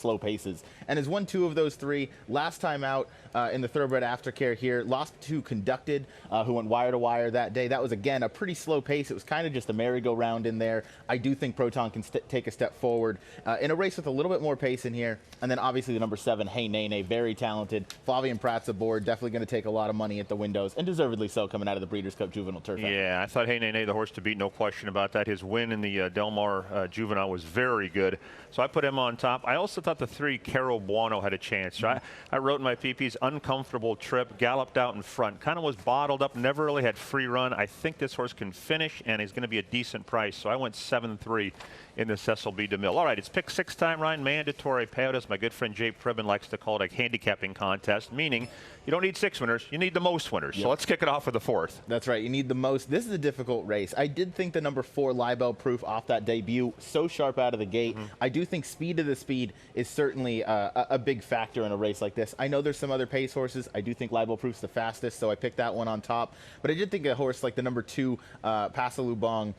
slow paces, and has won 2 of those 3. Last time out in the thoroughbred aftercare here, lost to Conducted, who went wire to wire that day. That was again a pretty slow pace. It was kind of just a merry-go-round in there. I do think Proton can take a step forward in a race with a little bit more pace in here. And then obviously the number 7, Hey Nene, very talented. Flavian Pratt's aboard, definitely going to take a lot of money at the windows, and deservedly so coming out of the Breeders' Cup Juvenile Turf. Yeah, I thought Hey Nene, the horse to beat, no question about that. His win in the Del Mar Juvenile was very good, so I put him on top. I also thought the 3, Caro Buono, had a chance. So I wrote in my PPs, uncomfortable trip, galloped out in front, kind of was bottled up, never really had free run. I think this horse can finish, and he's going to be a decent price, so I went 7-3 in the Cecil B. DeMille. All right, it's pick 6 time, Ryan. Mandatory payout, as my good friend Jay Pribben likes to call it, a handicapping contest, meaning you don't need 6 winners, you need the most winners. Yep. So let's kick it off with the 4th. That's right, you need the most. This is a difficult race. I did think the number 4, Libel Proof, off that debut, so sharp out of the gate. I do think speed to the speed is certainly a big factor in a race like this. I know there's some other pace horses. I do think Libel Proof's the fastest, so I picked that one on top. But I did think a horse like the number 2, Pasalubong,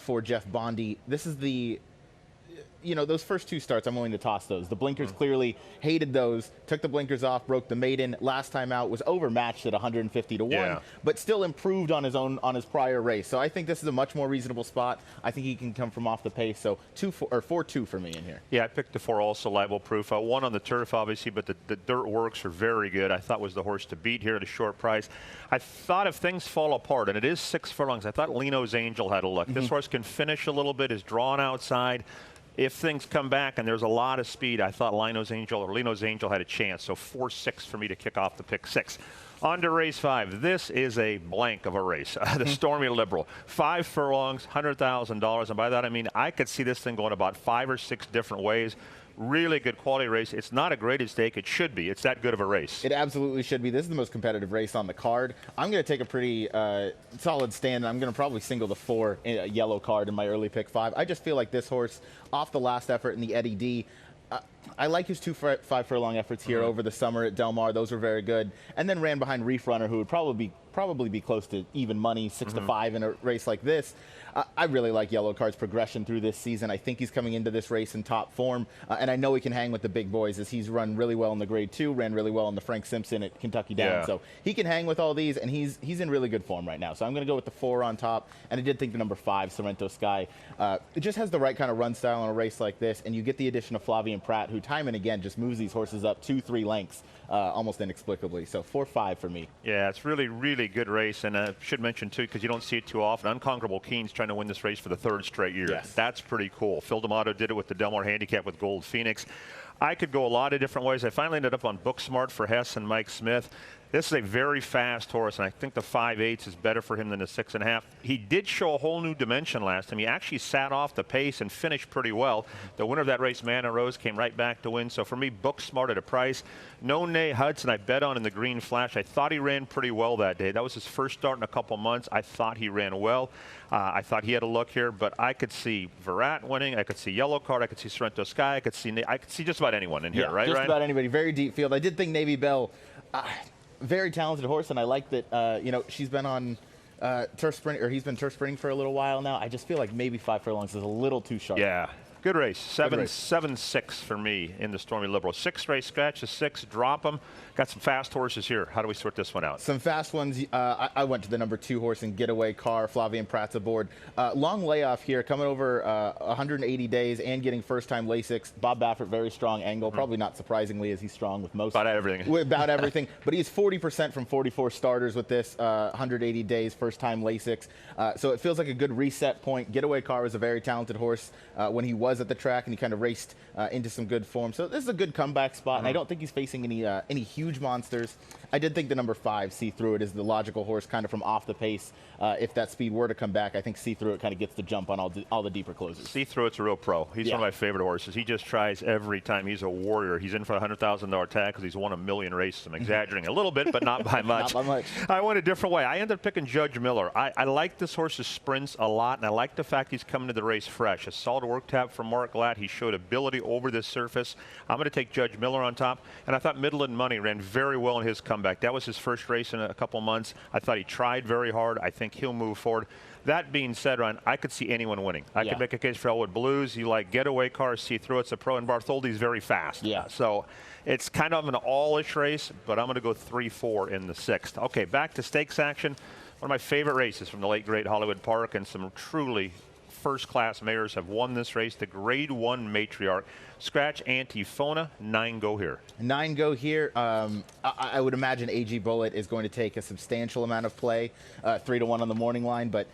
for Jeff Bondi. This is the, you know, those first 2 starts, I'm willing to toss those. The blinkers clearly hated those, took the blinkers off, broke the maiden. Last time out was overmatched at 150 to 1, but still improved on his prior race. So I think this is a much more reasonable spot. I think he can come from off the pace. So 4-2 for me in here. Yeah, I picked the 4 also, Libel Proof. 1 on the turf, obviously, but the dirt works are very good. I thought was the horse to beat here at a short price. I thought if things fall apart, and it is 6 furlongs, I thought Leno's Angel had a look. This horse can finish a little bit, is drawn outside. If things come back and there's a lot of speed, I thought Leno's Angel had a chance. So 4-6 for me to kick off the pick 6. On to race 5. This is a blank of a race. The Stormy Liberal. 5 furlongs, $100,000. And by that I mean I could see this thing going about 5 or 6 different ways. Really good quality race. It's not a graded stake. It should be. It's that good of a race. It absolutely should be. This is the most competitive race on the card. I'm going to take a pretty solid stand. I'm going to probably single the 4 yellow card in my early pick 5. I just feel like this horse, off the last effort in the Eddie D, I like his 2 5 furlong efforts here over the summer at Del Mar. Those were very good. And then ran behind Reef Runner, who would probably be close to even money, 6-5 in a race like this. I really like Yellow Card's progression through this season. I think he's coming into this race in top form, and I know he can hang with the big boys, as he's run really well in the Grade 2, ran really well in the Frank Simpson at Kentucky Downs. So he can hang with all these, and he's in really good form right now. So I'm going to go with the 4 on top, and I did think the number 5, Sorrento Sky, it just has the right kind of run style in a race like this, and you get the addition of Flavian Pratt, who time and again just moves these horses up 2-3 lengths almost inexplicably. So 4-5 for me. Yeah, it's really, really good race, and I should mention too, because you don't see it too often, Unconquerable Keen's trying to win this race for the 3rd straight year. That's pretty cool. Phil D'Amato did it with the Del Mar Handicap with Gold Phoenix. I could go a lot of different ways. I finally ended up on Booksmart for Hess and Mike Smith. This is a very fast horse, and I think the 5/8 is better for him than the 6.5. He did show a whole new dimension last time. He actually sat off the pace and finished pretty well. The winner of that race, Mana Rose, came right back to win. So for me, Booksmart at a price. No Nay Hudson, I bet on in the Green Flash. I thought he ran pretty well that day. That was his first start in a couple months. I thought he ran well. I thought he had a look here, but I could see Virat winning. I could see Yellow Card. I could see Sorrento Sky. I could see just about anyone in here, right? Just Ryan? about anybody. Very deep field. I did think Navy Bell, very talented horse, and I like that. You know, she's been on turf sprint, or he's been turf sprinting for a little while now. I just feel like maybe 5 furlongs is a little too sharp. Yeah. Good race. 7-6 for me in the Stormy Liberal. 6 race scratch, a 6, drop them. Got some fast horses here. How do we sort this one out? Some fast ones. I went to the number 2 horse in Getaway Car. Flavian Pratt's aboard. Long layoff here, coming over 180 days and getting first-time Lasix. Bob Baffert, very strong angle. Probably not surprisingly, as he's strong with most. About everything. About everything. But he's 40% from 44 starters with this 180 days, first-time Lasix. So it feels like a good reset point. Getaway Car was a very talented horse when he was at the track, and he kind of raced into some good form. So this is a good comeback spot, and I don't think he's facing any huge monsters. I did think the number 5, See Through It, is the logical horse kind of from off the pace. If that speed were to come back, I think See Through It kind of gets the jump on all the deeper closes. See Through It's a real pro. He's one of my favorite horses. He just tries every time. He's a warrior. He's in for a $100,000 tag because he's won 1 million races. I'm exaggerating a little bit, but not by much. Not by much. I went a different way. I ended up picking Judge Miller. I like this horse's sprints a lot, and I like the fact he's coming to the race fresh. A solid work tap for from Mark Glatt. He showed ability over this surface. I'm going to take Judge Miller on top. And I thought Midland Money ran very well in his comeback. That was his first race in a couple months. I thought he tried very hard. I think he'll move forward. That being said, Ryan, I could see anyone winning. I could make a case for Elwood Blues. You like getaway cars, see through. It's a pro, and Bartholdi's very fast. Yeah. So it's kind of an all-ish race, but I'm going to go 3-4 in the 6th. Okay, back to stakes action. One of my favorite races from the late, great Hollywood Park, and some truly first-class mares have won this race. The Grade 1 Matriarch. Scratch Antifona, 9 go here. 9 go here. I would imagine AG Bullet is going to take a substantial amount of play, 3-1 on the morning line, but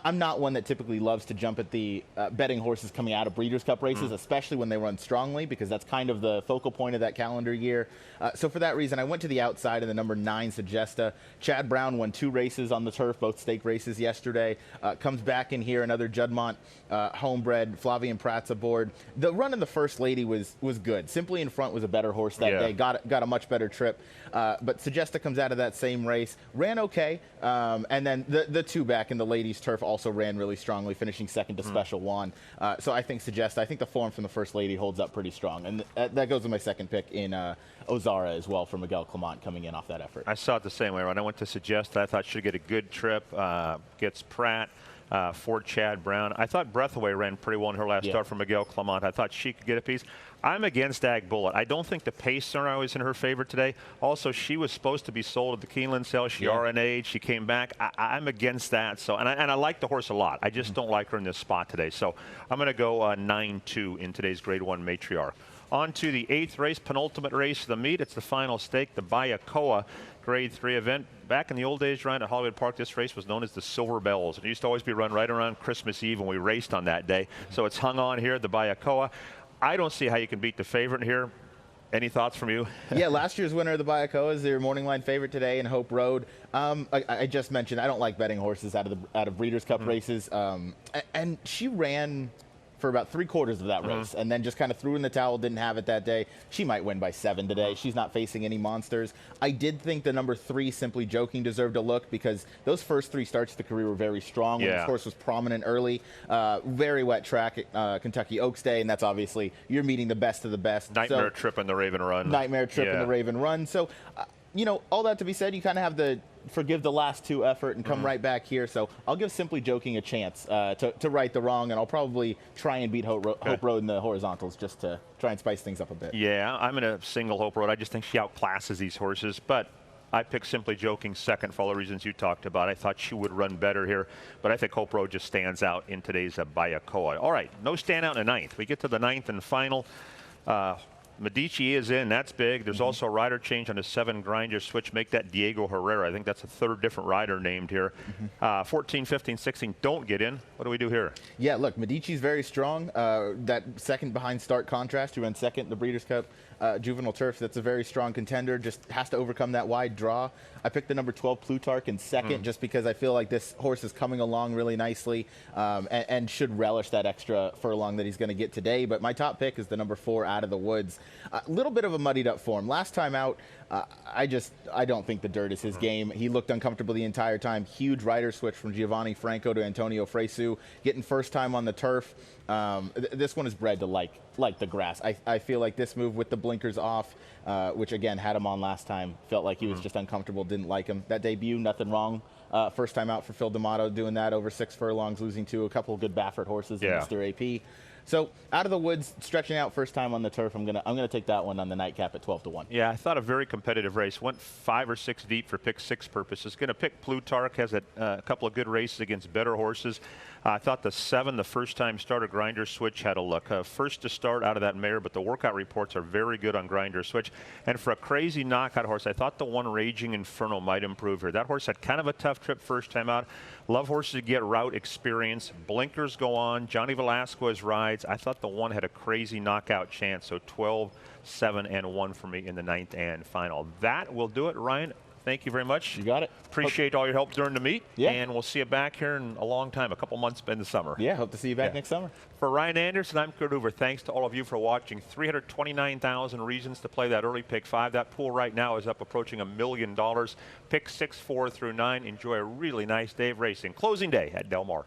I'm not one that typically loves to jump at the betting horses coming out of Breeders' Cup races, especially when they run strongly, because that's kind of the focal point of that calendar year. So for that reason, I went to the outside of the number 9, Sagesta. Chad Brown won 2 races on the turf, both stake races yesterday. Comes back in here, another Juddmonte homebred, Flavian Pratt's aboard. The run in the First Lady was good. Simply in Front was a better horse that day, got a much better trip. But Sagesta comes out of that same race, ran okay, and then the 2 back in the ladies' turf also ran really strongly, finishing second to Special Juan. So I think Sagesta, I think the form from the First Lady holds up pretty strong, and that goes with my second pick in Ozara as well for Miguel Clement coming in off that effort. I saw it the same way. When I went to Sagesta, I thought she'd get a good trip, gets Pratt. For Chad Brown. I thought Breathaway ran pretty well in her last start for Miguel Clement. I thought she could get a piece. I'm against Ag Bullet. I don't think the pace was in her favor today. Also, she was supposed to be sold at the Keeneland sale. She RNA'd. She came back. I'm against that. So, and I like the horse a lot. I just don't like her in this spot today. So I'm going to go 9-2 in today's Grade 1 Matriarch. On to the 8th race, penultimate race of the meet. It's the final stake, the Bayacoa Grade 3 event. Back in the old days, Ryan, at Hollywood Park, this race was known as the Silver Bells. It used to always be run right around Christmas Eve when we raced on that day. So it's hung on here, the Bayacoa. I don't see how you can beat the favorite here. Any thoughts from you? Yeah, last year's winner of the Bayacoa is their morning line favorite today in Hope Road. I just mentioned I don't like betting horses out of Breeders' Cup races, and she ran for about 3/4 of that race, and then just kind of threw in the towel, didn't have it that day. She might win by 7 today. She's not facing any monsters. I did think the number 3, Simply Joking, deserved a look because those first 3 starts of the career were very strong. When this horse was prominent early. Very wet track at Kentucky Oaks Day, and that's obviously you're meeting the best of the best. Nightmare trip in the Raven Run. Nightmare trip in the Raven Run. So, you know, all that to be said, you kind of have the forgive the last 2 effort and come right back here. So I'll give Simply Joking a chance to right the wrong, and I'll probably try and beat Hope Road in the horizontals just to try and spice things up a bit. Yeah, I'm going to single Hope Road. I just think she outclasses these horses, but I picked Simply Joking second for all the reasons you talked about. I thought she would run better here, but I think Hope Road just stands out in today's Bayacoa. All right, no standout in the 9th. We get to the 9th and final. Medici is in. That's big. There's also a rider change on a 7 grinder switch. Make that Diego Herrera. I think that's a 3rd different rider named here. 14, 15, 16 don't get in. What do we do here? Yeah, look, Medici's very strong. That second behind Stark Contrast, who ran second in the Breeders' Cup Juvenile Turf, that's a very strong contender. Just has to overcome that wide draw. I picked the number 12 Plutarch in second just because I feel like this horse is coming along really nicely and should relish that extra furlong that he's going to get today. But my top pick is the number 4 Out of the Woods. A little bit of a muddied up form. Last time out, I don't think the dirt is his game. He looked uncomfortable the entire time. Huge rider switch from Giovanni Franco to Antonio Fresu, getting first time on the turf. This one is bred to like the grass. I feel like this move with the blinkers off, which again had him on last time, felt like he was just uncomfortable, didn't like him. That debut, nothing wrong. First time out for Phil D'Amato, doing that over 6 furlongs, losing to a couple of good Baffert horses in Mr. AP. So Out of the Woods, stretching out first time on the turf. I'm gonna take that one on the nightcap at 12-1. Yeah, I thought a very competitive race. Went 5 or 6 deep for pick 6 purposes. Going to pick Plutarch. Has a couple of good races against better horses. I thought the 7, the first time starter grinder switch, had a look. First to start out of that mare, but the workout reports are very good on grinder switch. And for a crazy knockout horse, I thought the 1 Raging Inferno might improve here. That horse had kind of a tough trip first time out. Love horses to get route experience. Blinkers go on. Johnny Velasquez rides. I thought the 1 had a crazy knockout chance. So 12, 7, and 1 for me in the 9th and final. That will do it, Ryan. Thank you very much. You got it. Appreciate all your help during the meet. Yeah. And we'll see you back here in a long time, a couple months in the summer. Yeah, hope to see you back next summer. For Ryan Anderson, I'm Kurt Hoover. Thanks to all of you for watching. 329,000 reasons to play that early pick 5. That pool right now is up approaching $1 million. Pick 6, 4 through 9. Enjoy a really nice day of racing. Closing day at Del Mar.